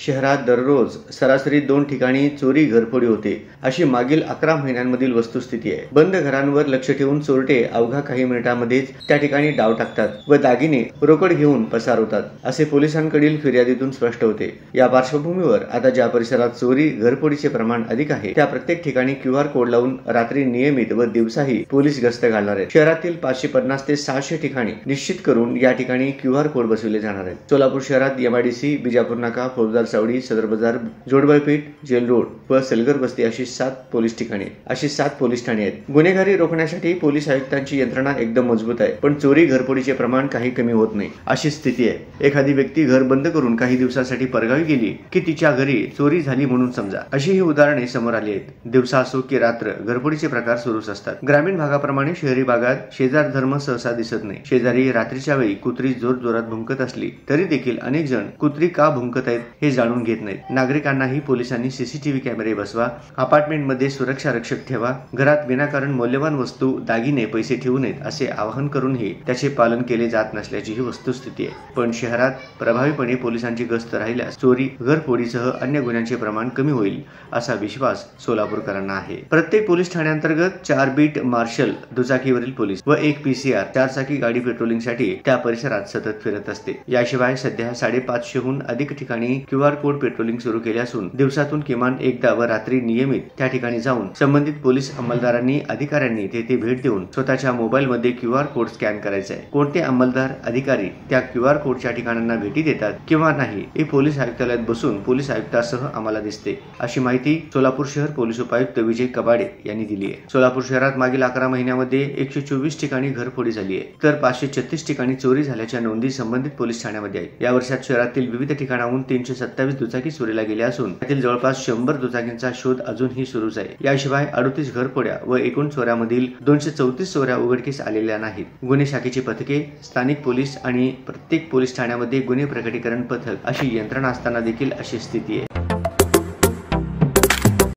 शहरात दररोज सरासरी 2 ठिकाणी चोरी घरफोडी होते, अशी मागील 11 महिन्यांमधील वस्तुस्थिती आहे। बंद घरांवर लक्ष ठेवून चोरटे अवघ्या काही मिनिटांमध्येच त्या ठिकाणी डाव टाकतात व दागिने रोकड घेऊन पसार होतात, असे पोलिसांकडील फिर्यादीतून स्पष्ट होते। या पार्श्वभूमीवर आता ज्या परिसरात चोरी घरफोडीचे प्रमाण अधिक आहे त्या प्रत्येक ठिकाणी QR कोड लावून रात्री नियमित व दिवसाही पोलीस गस्त घालणार आहेत। शहरातील 550 ते 600 ठिकाणी निश्चित करून या ठिकाणी QR कोड बसविले जाणार आहेत। सोलापूर शहरात MIDC, बिजापूर नाका, फौजदार चावडी, सदर बाजार, जोडबाईपेठ, जेल रोड व सलगर बस्ती अशी 7 पोलीस ठाणे आहेत। गुन्हेगारी रोखण्यासाठी पोलीस आयुक्तांची यंत्रणा एकदम मजबूत आहे, पण चोरी घरफोडीचे प्रमाण काही कमी होत नाही, अशी स्थिती आहे। एखादी व्यक्ती घर बंद करून काही दिवसांसाठी परगावी गेली की तिच्या घरी चोरी झाली म्हणून समजा, अशी ही उदाहरणे समोर आली आहेत। दिवसा असो की रात्र घरफोडीचे प्रकार सुरूच असतात। ग्रामीण भागाप्रमाणे शहरी भागात शेजार धर्म सहसा दिसत नाही। शेजारी रात्रीच्या वेळी कुत्री जोरात भुंकत असली तरी देखील अनेक जण कुत्री का भुंकत आहेत हे जाणून घेत नाहीत। नागरिकांनाही पोलिसांनी CCTV कॅमेरे बसवा, अपार्टमेंटमध्ये सुरक्षा रक्षक ठेवा, घरात विनाकारण मौल्यवान वस्तू, दागिने, पैसे ठेवू नयेत असे आवाहन करूनही त्याचे पालन केले जात नसल्याची ही वस्तुस्थिती आहे। पण शहरात प्रभावीपणे पोलिसांची गस्त राहिल्यास चोरी, घरफोडीसह अन्य गुन्ह्यांचे प्रमाण कमी होईल असा विश्वास सोलापूरकरांना आहे। प्रत्येक पोलीस ठाण्याअंतर्गत 4 बीट मार्शल, दुचाकीवरील पोलीस व 1 PCR 4 चाकी गाडी पेट्रोलिंगसाठी त्या परिसरात सतत फिरत असते। याशिवाय सध्या 550हून अधिक ठिकाणी QR कोड पेट्रोलिंग सुरू केले असून दिवसातून किमान एकदा व रात्री नियमित त्या ठिकाणी जाऊन संबंधित पोलीस अंमलदारांनी, अधिकाऱ्यांनी तेथे भेट देऊन स्वतःच्या मोबाईलमध्ये QR कोड स्कॅन करायचा आहे। कोणते अंमलदार, अधिकारी त्या QR कोडच्या ठिकाणांना भेटी देतात किंवा नाही हे पोलीस आयुक्तालयात बसून पोलीस आयुक्तासह आम्हाला दिसते, अशी माहिती सोलापूर शहर पोलीस उपायुक्त विजय कबाडे यांनी दिली आहे। सोलापूर शहरात मागील 11 महिन्यामध्ये 124 ठिकाणी घरफोडी झाली आहे, तर 536 ठिकाणी चोरी झाल्याच्या नोंदी संबंधित पोलीस ठाण्यामध्ये आहेत। या वर्षात शहरातील विविध ठिकाणाहून 327 दुचाकी चोरीला गेल्या असून त्यातील जवळपास 100 दुचाकींचा शोध अजूनही सुरूच आहे। याशिवाय 38 घरफोड्या व एकूण चोऱ्यामधील 234 चोऱ्या उघडकीस आलेल्या नाहीत। गुन्हे शाखेची पथके, स्थानिक पोलीस आणि प्रत्येक पोलीस ठाण्यामध्ये गुन्हे प्रकटीकरण पथक अशी यंत्रणा असताना देखील अशी स्थिती आहे।